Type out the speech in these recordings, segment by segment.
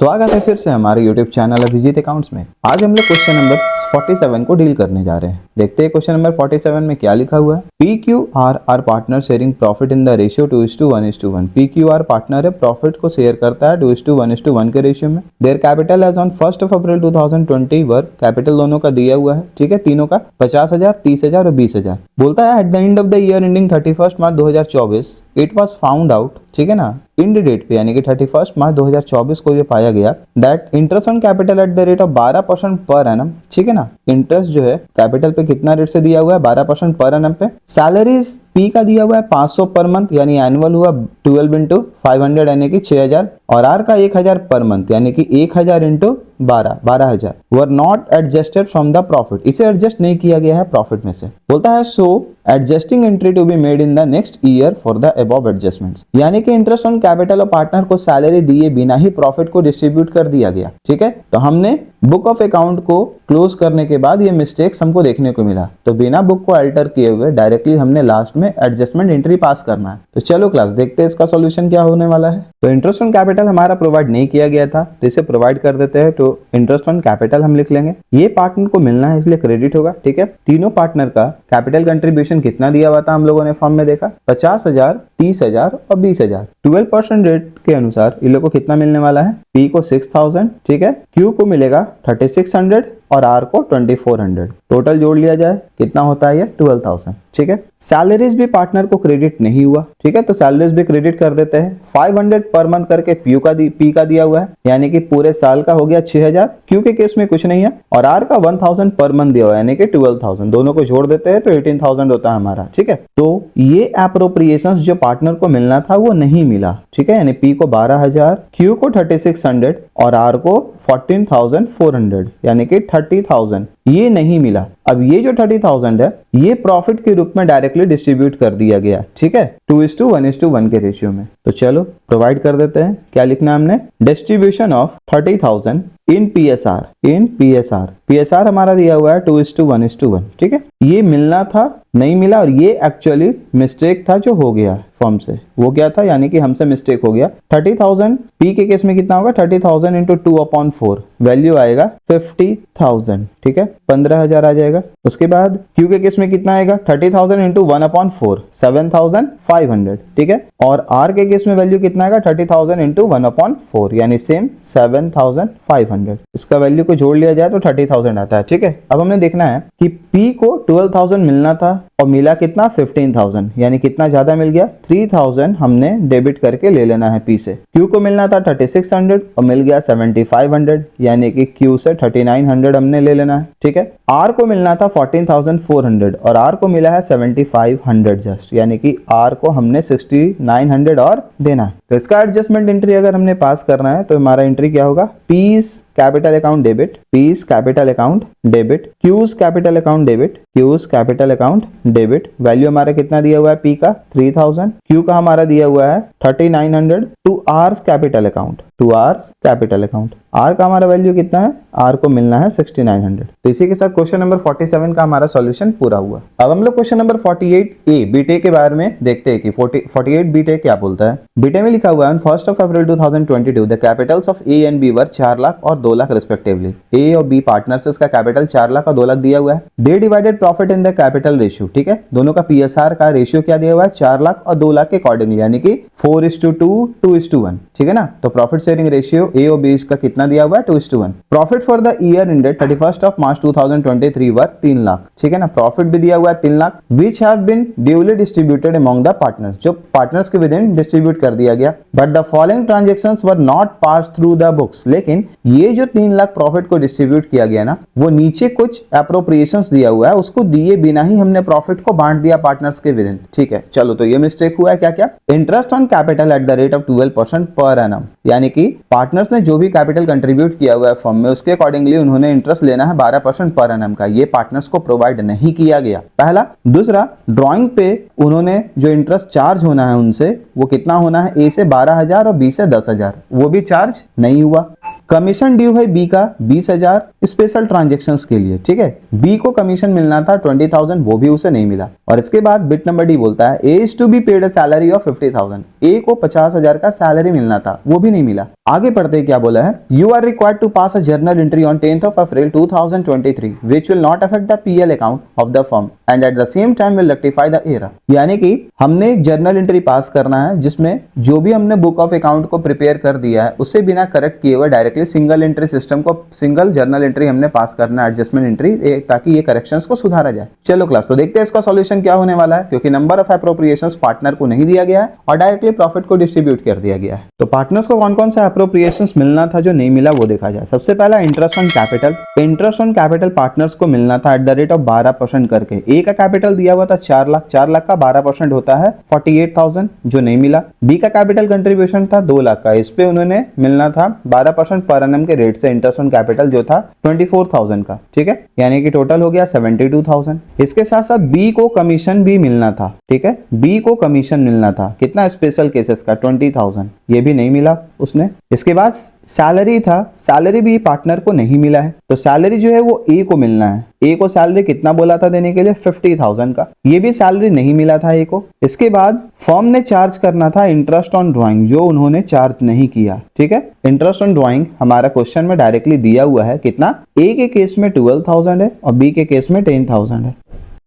स्वागत है फिर से हमारे YouTube चैनल अभिजीत अकाउंट्स में। आज हम लोग क्वेश्चन नंबर 47 को डील करने जा रहे हैं। देखते हैं क्वेश्चन नंबर 47 में क्या लिखा हुआ है। PQR R partner sharing profit in the ratio 2:1:1। PQR partner है, प्रॉफिट को शेयर करता है 2:1:1 के रेशियो में। There capital as on 1 April 2020 were, capital दोनों का दिया हुआ है, ठीक है, तीनों का 50,000, 30,000 और 20,000। बोलता है at the end of the year ending 31 March 2024 it was found out, ठीक है ना, इंड डेट पे यानी कि 31 मार्च 2024 को ये पाया गया that interest on capital at the rate of 12% per annum, ठीक है ना, इंटरेस्ट जो है कैपिटल पे कितना रेट से दिया हुआ है, 12% पर एनम पे। सैलरीज पी का दिया हुआ है 500 पर मंथ यानी एनुअल हुआ 12 इंटू 500 यानी कि 6,000 और आर का 1,000 पर मंथ यानी कि 1,000 into 12,000 were not adjusted from the profit, इसे एडजस्ट नहीं किया गया है प्रॉफिट में से। बोलता है so adjusting entry to be made in the next year for the above adjustments, यानी कि इंटरेस्ट ऑन कैपिटल और पार्टनर को सैलरी दिए बिना ही प्रॉफिट को डिस्ट्रीब्यूट कर दिया गया, ठीक है। तो हमने बुक ऑफ अकाउंट को क्लोज करने के बाद ये मिस्टेक्स हमको देखने को मिला, तो बिना बुक को अल्टर किए हुए डायरेक्टली हमने लास्ट में एडजस्टमेंट एंट्री पास करना है। तो चलो क्लास देखते हैं इसका सॉल्यूशन क्या होने वाला है। तो इंटरेस्ट ऑन कैपिटल हमारा प्रोवाइड नहीं किया गया था, तो इसे प्रोवाइड कर देते हैं। तो इंटरेस्ट ऑन कैपिटल हम लिख लेंगे, ये पार्टनर को मिलना है इसलिए क्रेडिट होगा, ठीक है। तीनों पार्टनर का कैपिटल कंट्रीब्यूशन कितना दिया हुआ था हम लोगों ने फॉर्म में देखा, 50,000, 30,000 और 20,000। 12% रेट के अनुसार इन लोगों को कितना मिलने वाला है, पी को 6,000, ठीक है, क्यू को मिलेगा 3600 और आर को 2400। टोटल जोड़ लिया जाए कितना होता है ये 12,000, ठीक है। सैलरीज भी पार्टनर को क्रेडिट नहीं हुआ, ठीक है, तो सैलरीज भी क्रेडिट कर देते हैं। 500 पर मंथ करके पी का दिया हुआ है यानी कि पूरे साल का हो गया 6,000, क्यू के केस में कुछ नहीं है, और आर का 1,000 पर मंथ दिया हुआ है यानी कि 12,000। दोनों को जोड़ देते हैं तो 18,000 होता है हमारा, ठीक है। तो ये एप्रोप्रिएशंस जो पार्टनर को मिलना था वो नहीं मिला, ठीक है, यानी पी को 12,000, क्यू को 3600 और आर को 14,400 यानी कि 30,000 ये नहीं मिला। अब ये जो 30,000 है ये प्रॉफिट के रूप में डायरेक्टली डिस्ट्रीब्यूट कर दिया गया, ठीक है, 2:1:1 के रेशियो में। तो चलो प्रोवाइड कर देते हैं, क्या लिखना है हमने, distribution of 30,000 in PSR, in PSR हमारा दिया हुआ है 2:1:1, ठीक है। ये मिलना था नहीं मिला और ये एक्चुअली मिस्टेक था जो हो गया फॉर्म से, वो क्या था यानी कि हमसे मिस्टेक हो गया। 30,000 पी के केस में कितना होगा, 30,000 इंटू 2/4 वैल्यू आएगा 50,000, ठीक है, 15,000 आ जाएगा। उसके बाद क्यू के केस में कितना आएगा, 30,000 इंटू 1/4 7,500, ठीक है, और आर के केस में वैल्यू कितना आएगा 30,000 इंटू 1/4 यानी सेम 7,500। इसका वैल्यू को जोड़ लिया जाए तो 30,000 आता है, ठीक है। अब हमने देखना है कि पी को 12,000 मिलना था और मिला कितना 15,000 यानी कितना ज्यादा मिल गया, 3,000 हमने डेबिट करके ले लेना है पी से। क्यू को मिलना था 3600 और मिल गया 7,500 यानी कि क्यू से 3,900 हमने ले लेना है, ठीक है। आर को मिलना था 14,400 और आर को मिला है 7,500 जस्ट, यानी कि आर को हमने 6,900 और देना है। तो इसका एडजस्टमेंट एंट्री अगर हमने पास करना है तो हमारा एंट्री क्या होगा, piece capital account debit, piece capital account debit, cues capital account debit, cues capital account debit. Value हमारा कितना दिया हुआ है, पी का 3,000, क्यू का हमारा दिया हुआ है 3,900 to R's capital account, to R's capital account. R का हमारा वैल्यू कितना है, आर को मिलना है 6,900। तो इसी के साथ क्वेश्चन नंबर 47 का हमारा सॉल्यूशन पूरा हुआ। अब हम लोग क्वेश्चन नंबर 48A बीटेक के बारे में देखते हैं कि 48 बीटेक क्या बोलता है। बीटेक में लिखा हुआ है 1 April 2022 the capitals of A and B were 4 lakh और 2 लाख रिस्पेक्टिवली। ए और बी पार्टनर्स, इसका कैपिटल 4 लाख और 2 लाख दिया हुआ है। They divided profit in the capital ratio, ठीक है, दोनों का PSR का रेशियो क्या दिया हुआ है, 4 लाख और 2 लाख के अकॉर्डिंगली यानी कि 4:2, 2:1, ठीक है ना। तो प्रॉफिट शेयरिंग रेशियो ए और बी का कितना दिया हुआ है, 2:1। Profit for the year ended 31 March 2023 were 3 lakh, ठीक है ना, प्रॉफिट भी दिया हुआ है 3 lakh which have been duly distributed among the partners, जो पार्टनर्स के विद इन डिस्ट्रीब्यूट कर दिया गया। But the following transactions were not pass through the books, लेकिन ये जो 3 लाख प्रॉफिट को डिस्ट्रीब्यूट किया गया ना, वो नीचे कुछ एप्रोप्रिएशंस दिया हुआ है, उसको दिए बिना ही हमने प्रॉफिट को बांट दिया पार्टनर्स के विद इन, ठीक है। चलो तो ये मिस्टेक हुआ है, क्या क्या, interest on capital at the rate of 12% per annum, यानी कि पार्टनर्स ने जो भी कैपिटल कंट्रीब्यूट किया हुआ है फर्म में उसके अकॉर्डिंगली उन्होंने इंटरेस्ट लेना है 12% पर एनम का, ये पार्टनर्स को प्रोवाइड नहीं किया गया, पहला। दूसरा, ड्राइंग पे उन्होंने जो इंटरेस्ट चार्ज होना है उनसे वो कितना होना है, ए से 12,000 और बी से 10,000, वो भी चार्ज नहीं हुआ। कमीशन ड्यू है बी का 20,000 स्पेशल ट्रांजेक्शन्स के लिए, ठीक है, बी को कमीशन मिलना था 20,000, वो भी उसे नहीं मिला। और इसके बाद बिट नंबर डी बोलता है A is to be paid a salary of 50,000, A को 50,000 का सैलरी मिलना था, वो भी नहीं मिला। आगे पढ़ते ही क्या बोला है, you are required to pass a journal entry on 10th of April 2023 which will not affect the PL account of the firm and at the same time will rectify the error। यानी कि हमने एक journal entry पास करना है जिसमें जो भी हमने बुक ऑफ अकाउंट को प्रिपेयर कर दिया है उससे बिना करेक्ट किए हुए डायरेक्टली सिंगल एंट्री सिस्टम को सिंगल जर्नल एंट्री हमने पास करना है, एडजस्टमेंट एंट्री, ताकि ये करेक्शंस को सुधारा जाए। चलो क्लास, तो देखते हैं इसका सॉल्यूशन क्या होने वाला है, क्योंकि नंबर ऑफ एप्रोप्रिएशंस पार्टनर को नहीं दिया गया है और डायरेक्टली प्रॉफिट को डिस्ट्रीब्यूट कर दिया गया है। तो पार्टनर्स को कौन कौन सा एप्रोप्रिएशंस मिलना था जो नहीं मिला वो देखा जाए। सबसे पहला interest on capital. Interest on capital partners को मिलना था एट द रेट ऑफ 12% करके। ए का कैपिटल दिया हुआ था 4 लाख, 4 लाख का 12% होता है 48,000 जो नहीं मिला। बी का कैपिटल कंट्रीब्यूशन था 2 लाख का, इस पे उन्होंने मिलना था 12% पर एनम के रेट से इंटरेस्ट ऑन कैपिटल जो था 24,000 का, ठीक है, यानी कि टोटल हो गया 72,000। इसके साथ साथ बी को कमीशन भी मिलना था, ठीक है, बी को कमीशन मिलना था कितना, स्पेशल केसेस का 20,000, ये भी नहीं मिला उसने। इसके बाद सैलरी था, सैलरी भी पार्टनर को नहीं मिला है, तो सैलरी जो है वो ए को मिलना है। ए को सैलरी कितना बोला था देने के लिए, 50,000 का, ये भी सैलरी नहीं मिला था ए को। इसके बाद फर्म ने चार्ज करना था इंटरेस्ट ऑन ड्राइंग, जो उन्होंने चार्ज नहीं किया, ठीक है। इंटरेस्ट ऑन ड्राइंग हमारा क्वेश्चन में डायरेक्टली दिया हुआ है कितना, ए के केस में 12,000 है और बी के केस में 10,000 है,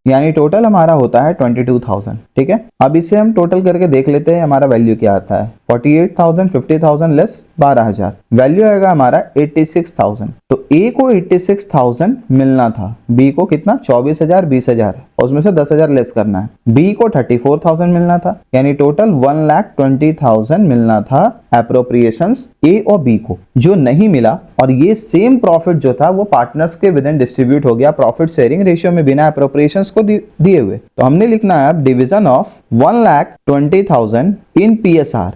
यानी टोटल हमारा होता है 22,000, ठीक है। अब इसे हम टोटल करके देख लेते हैं हमारा वैल्यू क्या आता है। 48,000 50,000 लेस 12,000, वैल्यू आएगा हमारा 86,000। तो ए को 86,000 मिलना था, बी को कितना 24,000 20,000 और उसमें से 10,000 लेस करना है। बी को 34,000 मिलना था, यानी टोटल 1,20,000 मिलना था एप्रोप्रिएशंस ए और बी को, जो नहीं मिला। और ये सेम प्रॉफिट जो था वो पार्टनर्स के विद इन डिस्ट्रीब्यूट हो गया प्रॉफिट शेयरिंग रेशियो में बिना एप्रोप्रिएशंस को दिए हुए। तो हमने लिखना है अब डिवीजन ऑफ 1,20,000 इन पीएसआर,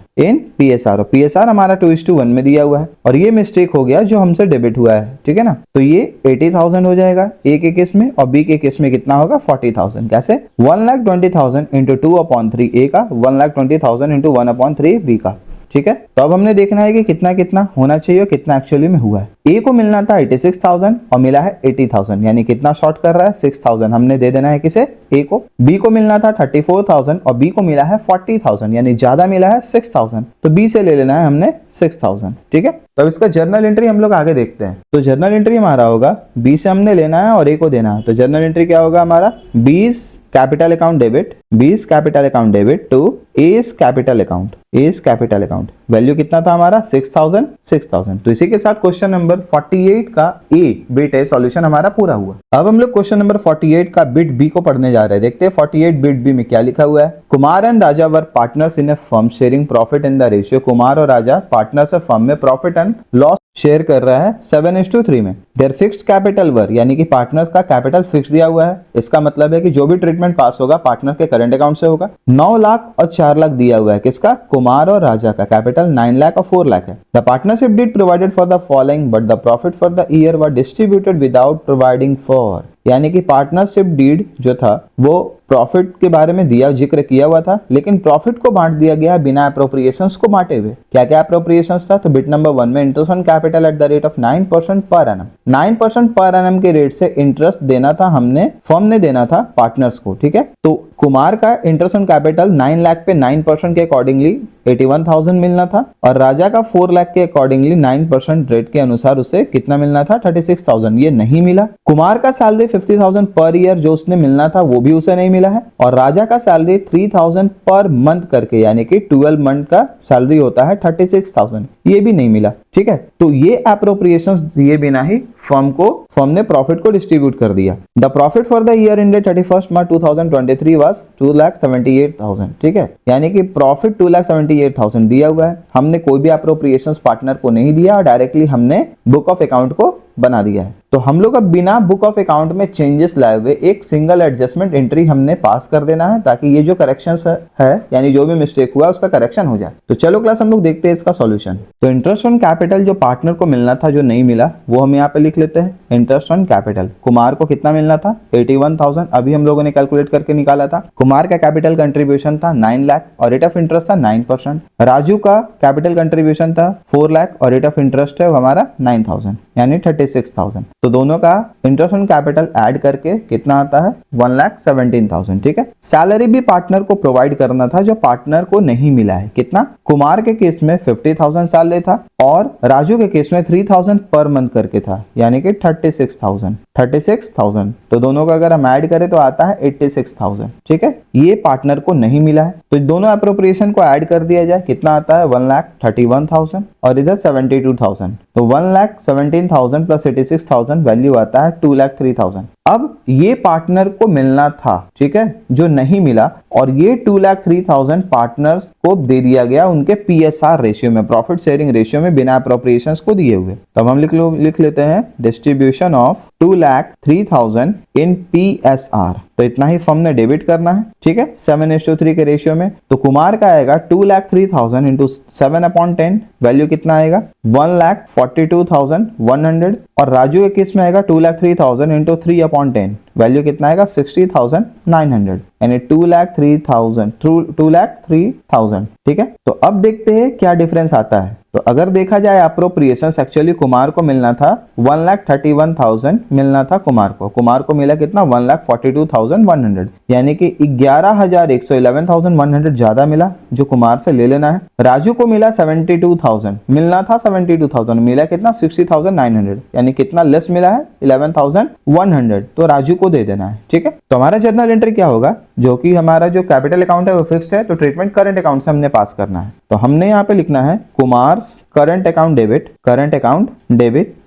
और पीएसआर हमारा 2:1 में दिया हुआ है और ये मिस्टेक हो गया जो हमसे डेबिट हुआ है, ठीक है ना। तो ये 80,000 हो जाएगा ए के केस में और बी के केस में कितना होगा 40,000। कैसे, 1,20,000 इंटू 2/3 ए का, 1,20,000 इंटू 1/3 बी का, ठीक है। तो अब हमने देखना है कि कितना कितना होना चाहिए और कितना एक्चुअली में हुआ है। ए को मिलना था 86,000 और मिला है 80,000, यानी कितना शॉर्ट कर रहा है 6,000, हमने दे देना है किसे, ए को। बी को मिलना था 34,000 और बी को मिला है 40,000, यानी ज्यादा मिला है 6,000, तो बी से ले लेना है हमने 6,000, ठीक है। तो इसका जर्नल एंट्री हम लोग आगे देखते हैं। तो जर्नल एंट्री हमारा होगा, बी से हमने लेना है और ए को देना है, तो जर्नल एंट्री क्या होगा हमारा, 20 capital account debit, 20 capital account debit to S capital account, S capital account. Value कितना था हमारा 6,000, 6,000। तो इसी के साथ क्वेश्चन नंबर 48 का ए बिट है सॉल्यूशन हमारा पूरा हुआ। अब हम लोग क्वेश्चन नंबर 48 का बिट बी को पढ़ने जा रहे हैं। देखते हैं 48 बिट बी में क्या लिखा हुआ है। Kumar and Raja were partners in A firm sharing profit in the ratio, Kumar और राजा पार्टनर्स ऑफ फर्म में प्रॉफिट एंड लॉस शेयर कर रहा है 7:3 में। देयर फिक्स्ड कैपिटल वर, यानी कि पार्टनर्स का कैपिटल फिक्स दिया हुआ है, इसका मतलब है कि जो भी ट्रीटमेंट पास होगा पार्टनर के करंट अकाउंट से होगा। 9 लाख और 4 लाख दिया हुआ है, किसका, कुमार और राजा का। कैपिटल 9 लाख और 4 लाख है। The partnership did provided for the following but the profit for the year were distributed without providing for, यानी कि पार्टनरशिप डीड जो था वो प्रॉफिट के बारे में दिया, जिक्र किया हुआ था, लेकिन प्रॉफिट को बांट दिया गया बिना एप्रोप्रिएशंस को बांटे हुए। क्या क्या एप्रोप्रिएशंस था, तो बिट नंबर 1 में interest on capital at the rate of 9% per annum, 9% per annum के रेट से इंटरेस्ट देना था हमने, फर्म ने देना था पार्टनर्स को, ठीक है। तो कुमार का इंटरेस्ट ऑन कैपिटल 9 लाख पे 9% के अकॉर्डिंगली 81,000 मिलना था और राजा का 4 लाख के अकॉर्डिंगली 9% रेट के अनुसार उसे कितना मिलना था 36,000, ये नहीं मिला। कुमार का सैलरी 50,000 पर ईयर जो उसने मिलना था वो भी उसे नहीं मिला है और राजा का सैलरी 3,000 पर मंथ करके, यानी कि 12 मंथ का सैलरी होता है 36,000, ये भी नहीं मिला, ठीक है। तो ये एप्रोप्रिएशंस दिए बिना ही फर्म ने प्रॉफिट को डिस्ट्रीब्यूट कर दिया। The profit for the year ended 31 March 2023 was 2,78,000, ठीक है, यानी कि प्रॉफिट 2,78,000 दिया हुआ है। हमने कोई भी एप्रोप्रिएशंस पार्टनर को नहीं दिया और डायरेक्टली हमने बुक ऑफ अकाउंट को बना दिया है। तो हम लोग अब बिना बुक ऑफ अकाउंट में चेंजेस लाए हुए एक सिंगल एडजस्टमेंट एंट्री हमने पास कर देना है, ताकि ये जो करेक्शंस है यानी जो भी मिस्टेक हुआ उसका करेक्शन हो जाए। तो चलो क्लास हम लोग देखते हैं इसका सॉल्यूशन। तो इंटरेस्ट ऑन कैपिटल जो पार्टनर को मिलना था जो नहीं मिला वो हम यहाँ पे लिख लेते हैं। इंटरेस्ट ऑन कैपिटल कुमार को कितना मिलना था 81,000, अभी हम लोगों ने कैलकुलेट करके निकाला था। कुमार का कैपिटल कंट्रीब्यूशन था 9 लाख और रेट ऑफ इंटरेस्ट था 9%। राजू का कैपिटल कंट्रीब्यूशन था 4 लाख और रेट ऑफ इंटरेस्ट है हमारा 9,000 यानी 36,000। 36,000। तो दोनों का इंटरेस्ट ऑन कैपिटल ऐड करके कितना आता है 1,17,000। ठीक है। सैलरी भी पार्टनर को प्रोवाइड करना था जो पार्टनर को नहीं मिला है। कितना? कुमार के केस में 50,000 सैलरी था और राजू के केस में 3,000 पर मंथ करके था, यानी कि 36,000। तो दोनों का अगर हम ऐड करें तो आता है 86,000। ठीक है। ये पार्टनर को नहीं मिला है तो दोनों अप्रोप्रिएशन को ऐड कर दिया जाए, कितना आता है 1,31,000 और इधर 72,000। तो 1,17,000 प्लस 86,000 वैल्यू आता है 2,03,000। अब ये पार्टनर को मिलना था, ठीक है, जो नहीं मिला, और ये 2,03,000 पार्टनर्स को दे दिया गया उनके PSR रेशियो में, प्रॉफिट शेयरिंग रेशियो में, बिना अप्रोप्रिएशंस को दिए हुए। तब हम लिख लेते हैं डिस्ट्रीब्यूशन ऑफ 2,03,000 इन PSR। तो इतना ही फर्म ने डेबिट करना है। ठीक है, 7:3 के रेशियो में। तो कुमार का आएगा 2,03,000 इंटू 7/10, वैल्यू कितना आएगा 1,42,100। और राजू के केस में आएगा 2,03,000 इंटू 3/10, वैल्यू कितना आएगा 60,900, यानी 2,03,000। ठीक है। तो अब देखते हैं क्या डिफरेंस आता है। तो अगर देखा जाए अप्रोप्रिएशन, एक्चुअली कुमार को मिलना था 1,31,000 मिलना था कुमार को मिला कितना 1,42,100, यानी कि 11,111,100 ज्यादा मिला जो कुमार से ले लेना है। राजू को मिला 72,000 मिलना था, 72,000 मिला कितना 60,900, यानी कितना लेस मिला है 11,100, तो राजू को दे देना है। ठीक है। तो हमारा जर्नल एंट्री क्या होगा, जो कि हमारा जो कैपिटल अकाउंट है वो फिक्स्ड है, तो ट्रीटमेंट करंट अकाउंट से हमने पास करना है। तो हमने यहाँ पे लिखना है Kumar's current account debit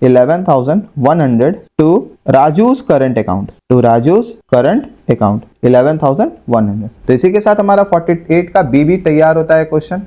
11,100 to Raju's current account 11,100। तो इसी के साथ हमारा 48 का बी भी तैयार होता है क्वेश्चन।